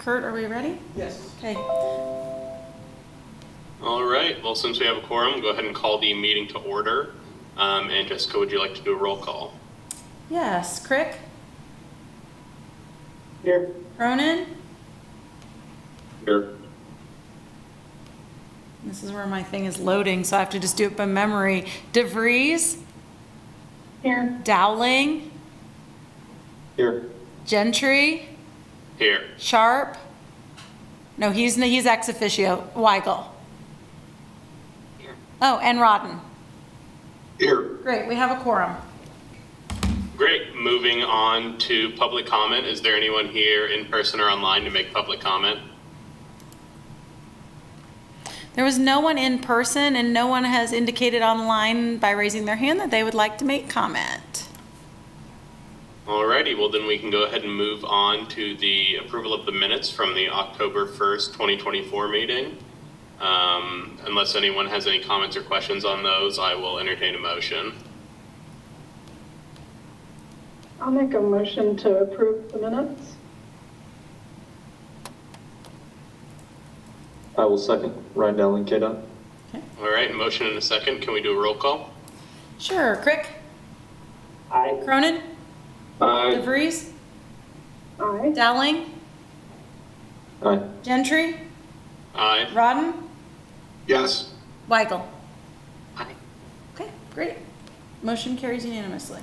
Kurt, are we ready? Yes. Okay. All right, well, since we have a quorum, go ahead and call the meeting to order. And Jessica, would you like to do a roll call? Yes, Crick, Here. Cronin. Here. This is where my thing is loading, so I have to just do it by memory. DeVries. Here. Dowling. Here. Gentry. Here. Sharp. No, he's ex officio. Weigel. Here. Oh, and Rodden. Here. Great, we have a quorum. Great, moving on to public comment. Is there anyone here in person or online to make public comment? There was no one in person, and no one has indicated online by raising their hand that they would like to make comment. Alrighty, well then we can go ahead and move on to the approval of the minutes from the October 1st, 2024 meeting. Unless anyone has any comments or questions on those, I will entertain a motion. I'll make a motion to approve the minutes. I will second. Ryan Dowling, KDOT. All right, motion and a second. Can we do a roll call? Sure, Crick, Aye. Cronin, Aye. DeVries, Aye. Dowling, Aye. Gentry, Aye. Rodden, Yes. Weigel. Aye. Okay, great. Motion carries unanimously.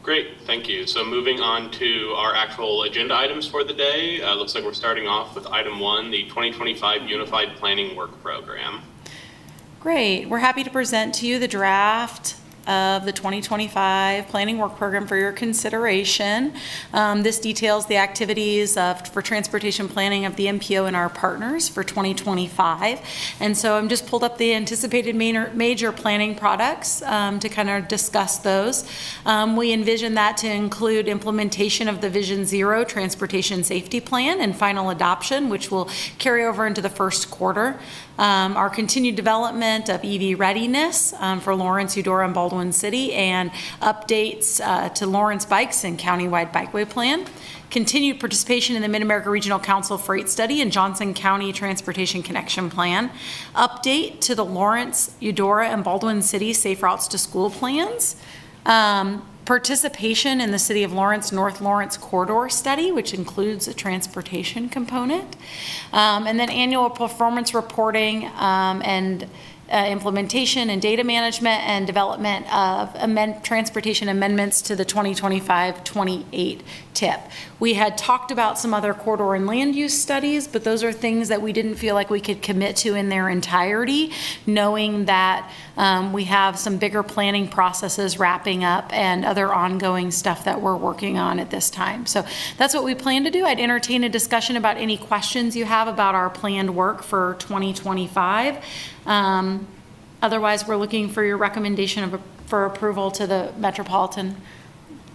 Great, thank you. So moving on to our actual agenda items for the day, looks like we're starting off with item 1, the 2025 Unified Planning Work Program. Great. We're happy to present to you the draft of the 2025 Planning Work Program for your consideration. This details the activities for transportation planning of the MPO and our partners for 2025. And so I'm just pulled up the anticipated major planning products to kind of discuss those. We envision that to include implementation of the Vision Zero Transportation Safety Plan and final adoption, which will carry over into the first quarter. Our continued development of EV readiness for Lawrence, Eudora, and Baldwin City, and updates to Lawrence Bikes and countywide bikeway plan. Continued participation in the Mid-America Regional Council Freight Study and Johnson County Transportation Connection Plan. Update to the Lawrence, Eudora, and Baldwin City Safe Routes to School plans. Participation in the City of Lawrence North Lawrence Corridor Study, which includes a transportation component. And then annual performance reporting and implementation and data management and development of transportation amendments to the 2025-28 TIP. We had talked about some other corridor and land use studies, but those are things that we didn't feel like we could commit to in their entirety, knowing that we have some bigger planning processes wrapping up and other ongoing stuff that we're working on at this time. So that's what we plan to do. I'd entertain a discussion about any questions you have about our planned work for 2025. Otherwise, we're looking for your recommendation for approval to the Metropolitan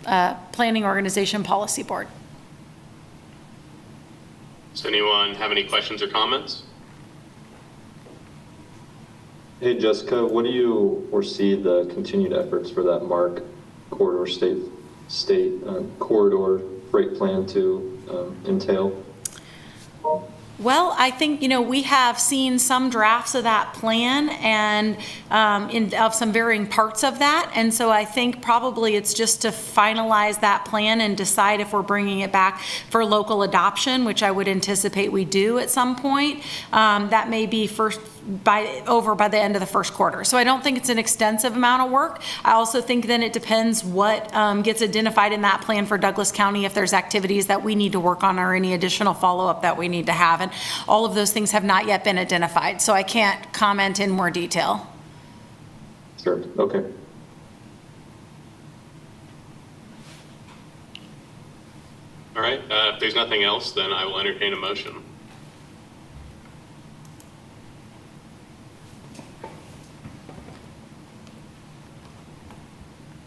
Planning Organization Policy Board. Does anyone have any questions or comments? Hey, Jessica, what do you foresee the continued efforts for that MARC corridor state corridor freight plan to entail? Well, I think, we have seen some drafts of that plan and of some varying parts of that. And so I think probably it's just to finalize that plan and decide if we're bringing it back for local adoption, which I would anticipate we do at some point. That may be over by the end of the first quarter. So I don't think it's an extensive amount of work. I also think then it depends what gets identified in that plan for Douglas County, if there's activities that we need to work on or any additional follow-up that we need to have. And all of those things have not yet been identified, so I can't comment in more detail. Sure, okay. All right, if there's nothing else, then I will entertain a motion.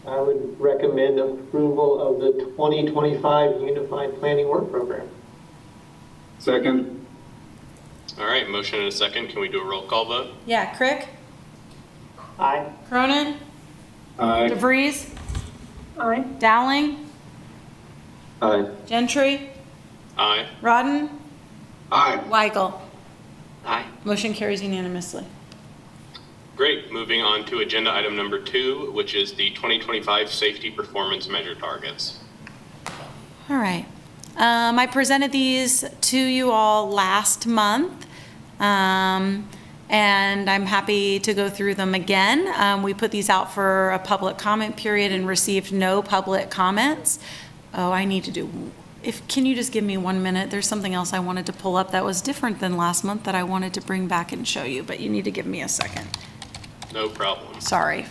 I would recommend approval of the 2025 Unified Planning Work Program. Second. All right, motion and a second. Can we do a roll call vote? Yeah, Crick, Aye. Cronin, Aye. DeVries, Aye. Dowling, Aye. Gentry, Aye. Rodden? Aye. Weigel? Aye. Motion carries unanimously. Great. Moving on to agenda item number 2, which is the 2025 safety performance measure targets. All right. I presented these to you all last month, and I'm happy to go through them again. We put these out for a public comment period and received no public comments. Oh, I need to do, can you just give me 1 minute? There's something else I wanted to pull up that was different than last month that I wanted to bring back and show you, but you need to give me a second. No problem. Sorry.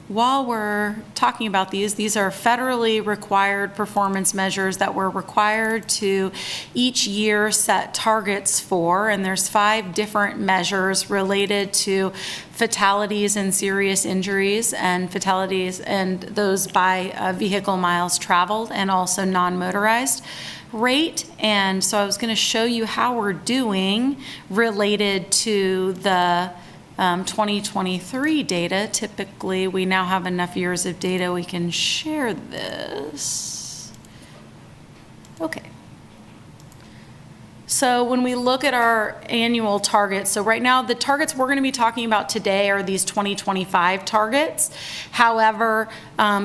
While we're talking about these are federally required performance measures that we're required to each year set targets for, and there's 5 different measures related to fatalities and serious injuries, and fatalities and those by vehicle miles traveled, and also non-motorized rate. And so I was going to show you how we're doing related to the 2023 data. Typically, we now have enough years of data we can share this. Okay. So when we look at our annual targets, so right now the targets we're going to be talking about today are these 2025 targets. However,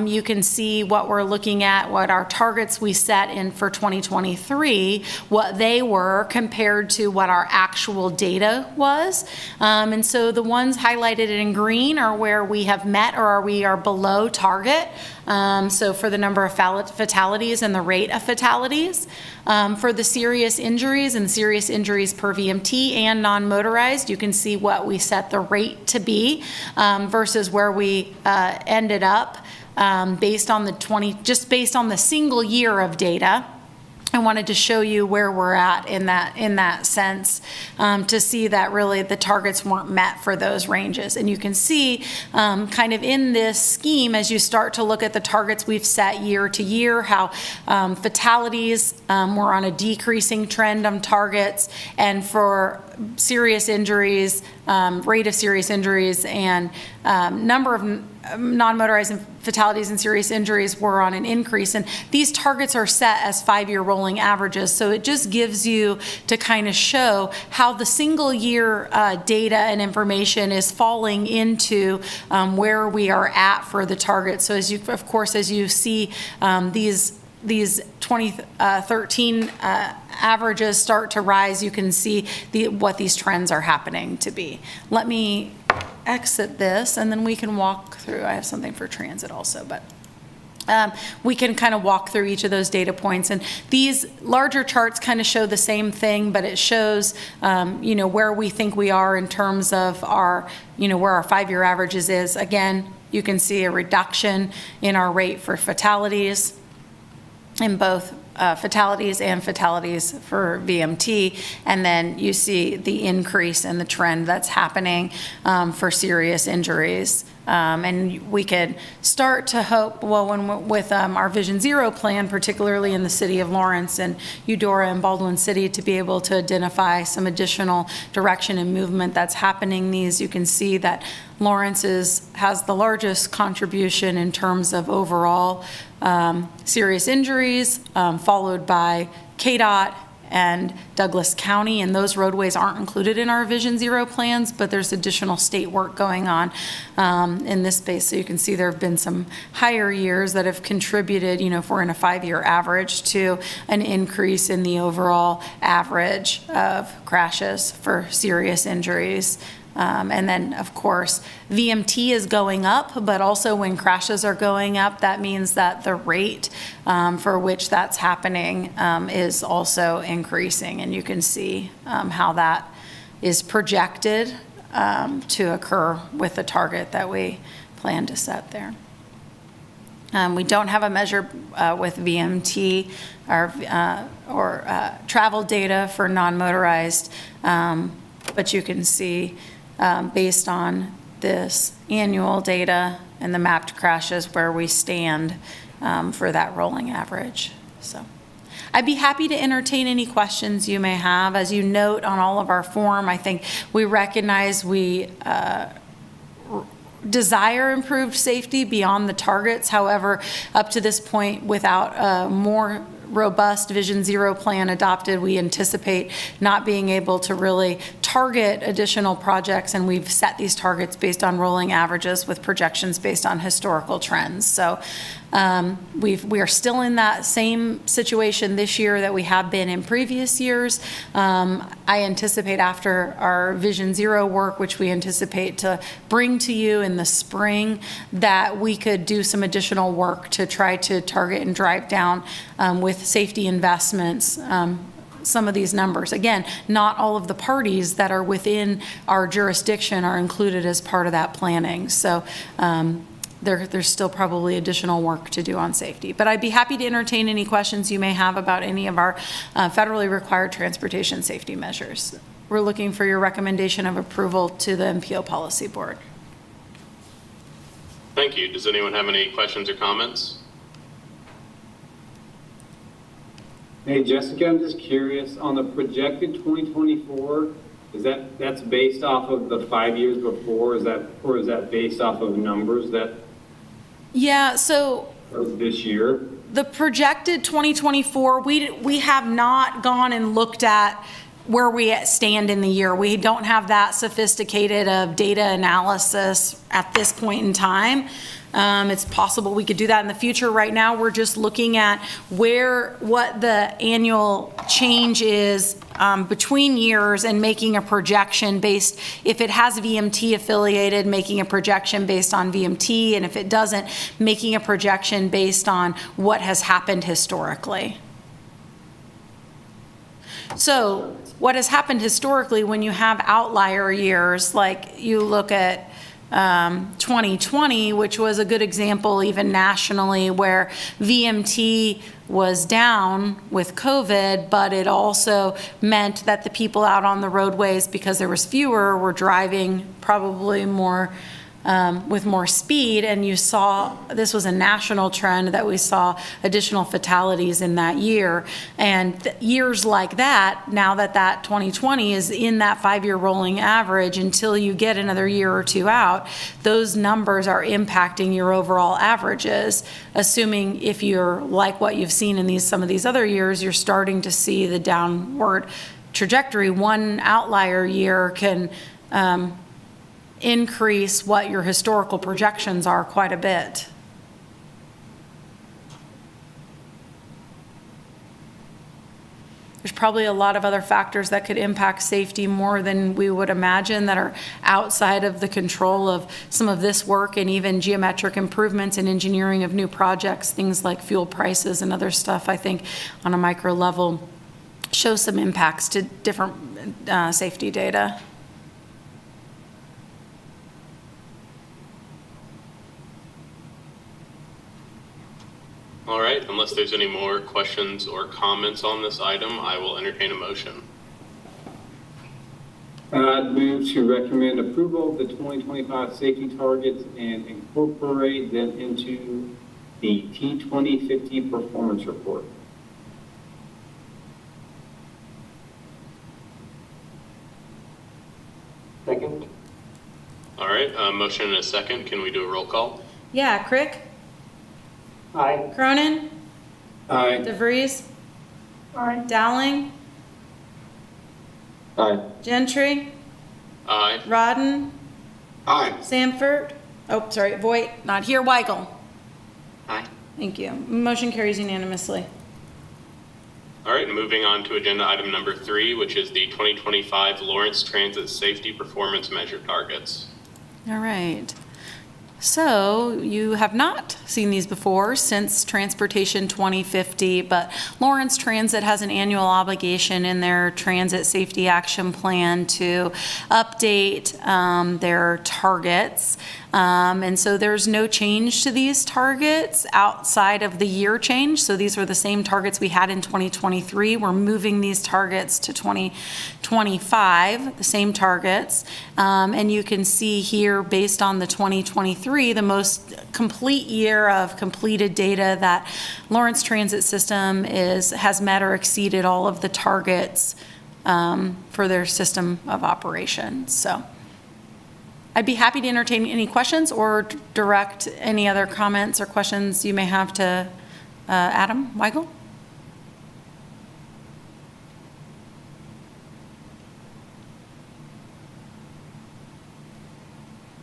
you can see what we're looking at, what our targets we set in for 2023, what they were compared to what our actual data was. And so the ones highlighted in green are where we have met or we are below target. So for the number of fatalities and the rate of fatalities. For the serious injuries and serious injuries per VMT and non-motorized, you can see what we set the rate to be versus where we ended up based on just based on the single year of data. I wanted to show you where we're at in that sense to see that really the targets weren't met for those ranges. And you can see kind of in this scheme as you start to look at the targets we've set year to year, how fatalities were on a decreasing trend on targets, and for serious injuries, rate of serious injuries and number of non-motorized fatalities and serious injuries were on an increase. And these targets are set as 5-year rolling averages. So it just gives you to kind of show how the single year data and information is falling into where we are at for the target. So as you, of course, as you see these 2013 averages start to rise, you can see what these trends are happening to be. Let me exit this and then we can walk through. I have something for transit also, but we can kind of walk through each of those data points. And these larger charts kind of show the same thing, but it shows, where we think we are in terms of our, where our 5-year averages is. Again, you can see a reduction in our rate for fatalities in both fatalities and fatalities for VMT, and then you see the increase in the trend that's happening for serious injuries. And we could start to hope, with our Vision Zero plan, particularly in the city of Lawrence and Eudora and Baldwin City, to be able to identify some additional direction and movement that's happening. You can see that Lawrence has the largest contribution in terms of overall serious injuries, followed by KDOT and Douglas County, and those roadways aren't included in our Vision Zero plans, but there's additional state work going on in this space. So you can see there have been some higher years that have contributed, if we're in a 5-year average, to an increase in the overall average of crashes for serious injuries. And then, of course, VMT is going up, but also when crashes are going up, that means that the rate for which that's happening is also increasing. And you can see how that is projected to occur with the target that we plan to set there. We don't have a measure with VMT or travel data for non-motorized, but you can see based on this annual data and the mapped crashes where we stand for that rolling average. So I'd be happy to entertain any questions you may have. As you note on all of our form, I think we recognize we desire improved safety beyond the targets. However, up to this point, without a more robust Vision Zero plan adopted, we anticipate not being able to really target additional projects, and we've set these targets based on rolling averages with projections based on historical trends. So we are still in that same situation this year that we have been in previous years. I anticipate after our Vision Zero work, which we anticipate to bring to you in the spring, that we could do some additional work to try to target and drive down with safety investments some of these numbers. Again, not all of the parties that are within our jurisdiction are included as part of that planning. So there's still probably additional work to do on safety. But I'd be happy to entertain any questions you may have about any of our federally required transportation safety measures. We're looking for your recommendation of approval to the MPO Policy Board. Thank you. Does anyone have any questions or comments? Hey, Jessica, I'm just curious, on the projected 2024, that's based off of the 5 years before, or is that based off of numbers that Yeah, so are this year? the projected 2024, we have not gone and looked at where we stand in the year. We don't have that sophisticated of data analysis at this point in time. It's possible we could do that in the future. Right now, we're just looking at what the annual change is between years and making a projection based, if it has VMT affiliated, making a projection based on VMT, and if it doesn't, making a projection based on what has happened historically. So what has happened historically when you have outlier years, like you look at 2020, which was a good example even nationally, where VMT was down with COVID, but it also meant that the people out on the roadways, because there was fewer, were driving probably more with more speed, and you saw, this was a national trend that we saw additional fatalities in that year. And years like that, now that 2020 is in that 5-year rolling average, until you get another year or two out, those numbers are impacting your overall averages, assuming if you're like what you've seen in some of these other years, you're starting to see the downward trajectory. One outlier year can increase what your historical projections are quite a bit. There's probably a lot of other factors that could impact safety more than we would imagine, that are outside of the control of some of this work, and even geometric improvements and engineering of new projects, things like fuel prices and other stuff, I think on a micro level show some impacts to different safety data. All right, unless there's any more questions or comments on this item, I will entertain a motion. I'd move to recommend approval of the 2025 safety targets and incorporate them into the T2050 performance report. Second? All right, motion and a second. Can we do a roll call? Yeah, Crick, Aye. Cronin, Aye. DeVries, Aye. Dowling, Aye. Gentry, Aye. Rodden, Aye. Sanford, oh, sorry, Voigt, not here, Weigel. Aye. Thank you. Motion carries unanimously. All right, moving on to agenda item number 3, which is the 2025 Lawrence Transit Safety Performance Measure Targets. All right. So you have not seen these before since Transportation 2050, but Lawrence Transit has an annual obligation in their Transit Safety Action Plan to update their targets. And so there's no change to these targets outside of the year change. So these were the same targets we had in 2023. We're moving these targets to 2025, the same targets. And you can see here, based on the 2023, the most complete year of completed data, that Lawrence Transit System has met or exceeded all of the targets for their system of operations. So I'd be happy to entertain any questions or direct any other comments or questions you may have to Adam Weigel.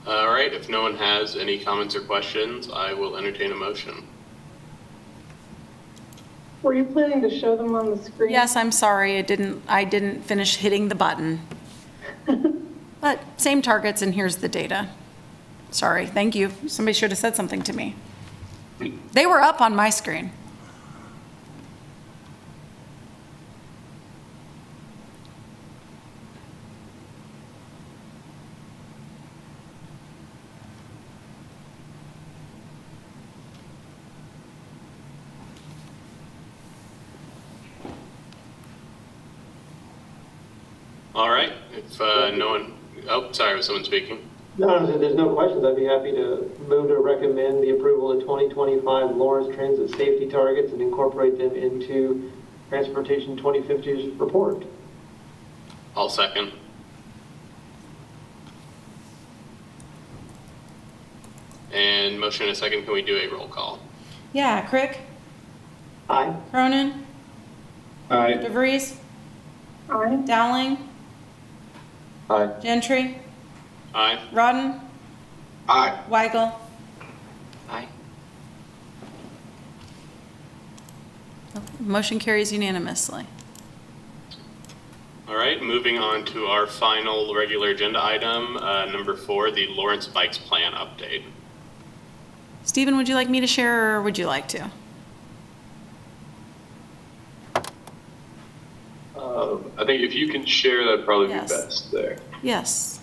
All right, if no one has any comments or questions, I will entertain a motion. Were you planning to show them on the screen? Yes, I'm sorry, I didn't finish hitting the button. But same targets, and here's the data. Sorry, thank you. Somebody should have said something to me. They were up on my screen. All right, if no one, oh, sorry, was someone speaking? No, if there's no questions, I'd be happy to move to recommend the approval of 2025 Lawrence Transit Safety Targets and incorporate them into Transportation 2050's report. I'll second. And motion and a second, can we do a roll call? Yeah, Crick, Aye. Cronin, Aye. DeVries, Aye. Dowling, Aye. Gentry, Aye. Rodden, Aye. Weigel. Aye. Motion carries unanimously. All right, moving on to our final regular agenda item, number 4, the Lawrence Bikes Plan update. Stephen, would you like me to share or would you like to? I think if you can share, that'd probably Yes. be best there. Yes.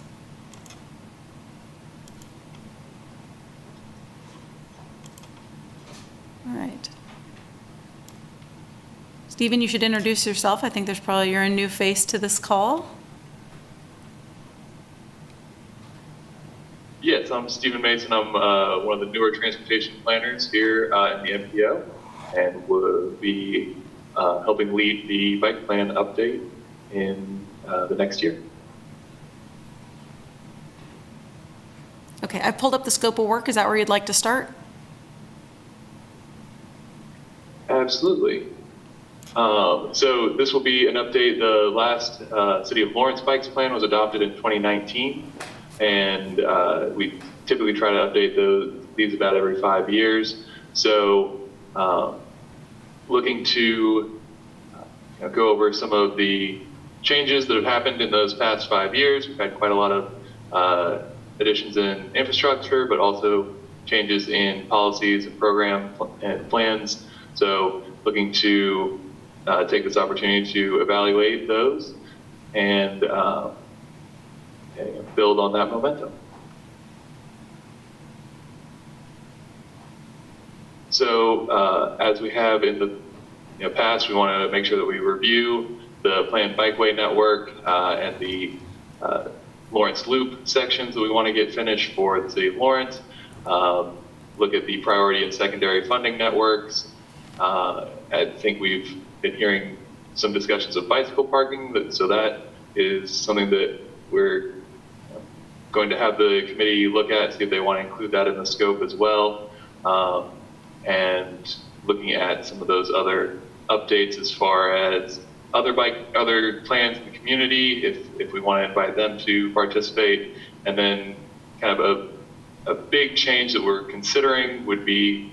All right. Stephen, you should introduce yourself. I think you're a new face to this call. Yes, I'm Stephen Mason. I'm one of the newer transportation planners here in the MPO, and will be helping lead the bike plan update in the next year. Okay, I've pulled up the scope of work. Is that where you'd like to start? Absolutely. So this will be an update. The last City of Lawrence Bikes Plan was adopted in 2019, and we typically try to update these about every 5 years. So looking to go over some of the changes that have happened in those past 5 years. We've had quite a lot of additions in infrastructure, but also changes in policies and program and plans. So looking to take this opportunity to evaluate those and build on that momentum. So as we have in the past, we want to make sure that we review the planned bikeway network and the Lawrence Loop sections that we want to get finished for the City of Lawrence. Look at the priority and secondary funding networks. I think we've been hearing some discussions of bicycle parking, so that is something that we're going to have the committee look at, see if they want to include that in the scope as well. And looking at some of those other updates as far as other plans in the community, if we want to invite them to participate. And then kind of a big change that we're considering would be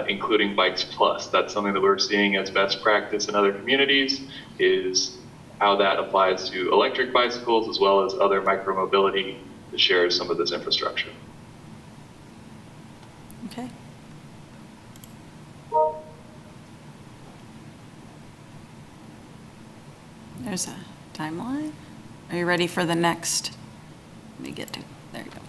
including Bikes Plus. That's something that we're seeing as best practice in other communities, is how that applies to electric bicycles as well as other micromobility that shares some of this infrastructure. Okay. There's a timeline. Are you ready for the next? Let me get to, there you go.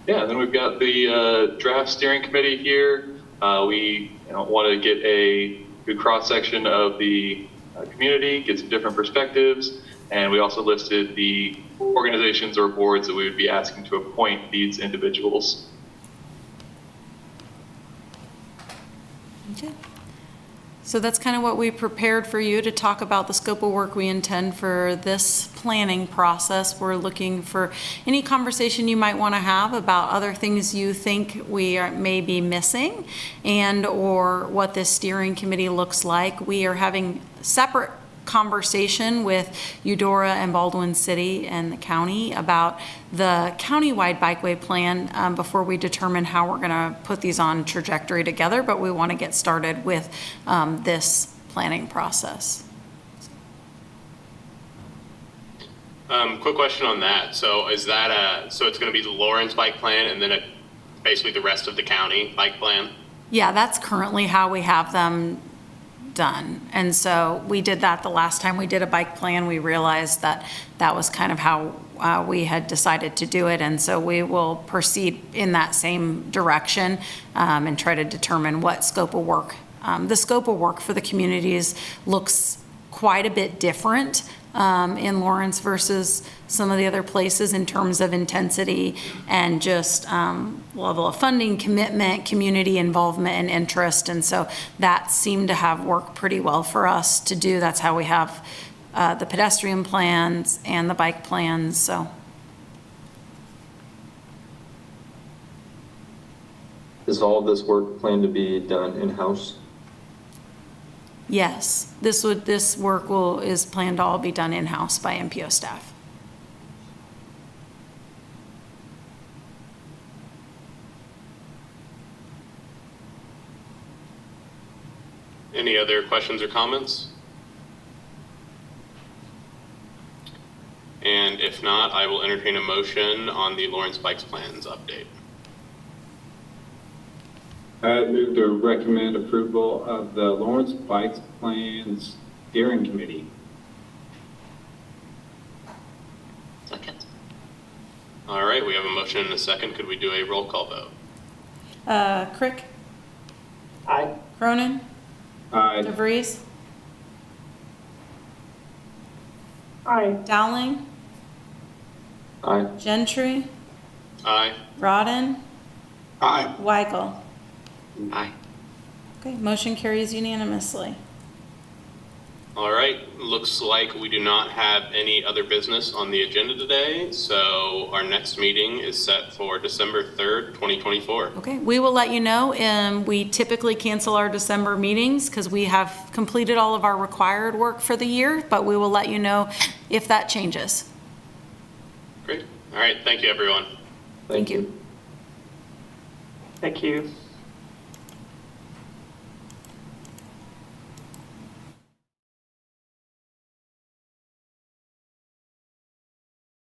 Yeah, and then we've got the draft steering committee here. We want to get a good cross-section of the community, get some different perspectives, and we also listed the organizations or boards that we would be asking to appoint these individuals. Okay. So that's kind of what we prepared for you, to talk about the scope of work we intend for this planning process. We're looking for any conversation you might want to have about other things you think we may be missing, and or what this steering committee looks like. We are having separate conversation with Eudora and Baldwin City and the county about the countywide bikeway plan before we determine how we're going to put these on trajectory together, but we want to get started with this planning process. Quick question on that. So is that so it's going to be the Lawrence bike plan and then basically the rest of the county bike plan? Yeah, that's currently how we have them done. And so we did that the last time we did a bike plan. We realized that that was kind of how we had decided to do it. And so we will proceed in that same direction and try to determine what scope of work. The scope of work for the communities looks quite a bit different in Lawrence versus some of the other places in terms of intensity and just level of funding, commitment, community involvement, and interest. And so that seemed to have worked pretty well for us to do. That's how we have the pedestrian plans and the bike plans. So Is all of this work planned to be done in-house? yes, this work is planned to all be done in-house by MPO staff. Any other questions or comments? And if not, I will entertain a motion on the Lawrence Bikes Plans update. I move to recommend approval of the Lawrence Bikes Plans Steering Committee. Second. All right, we have a motion and a second. Could we do a roll call vote? Crick, Aye. Cronin, Aye. DeVries, Aye. Dowling, Aye. Gentry, Aye. Rodden, Aye. Weigel. Aye. Okay, motion carries unanimously. All right, looks like we do not have any other business on the agenda today, so our next meeting is set for December 3rd, 2024. Okay, we will let you know. We typically cancel our December meetings because we have completed all of our required work for the year, but we will let you know if that changes. Great. All right, thank you, everyone. Thank you. Thank you.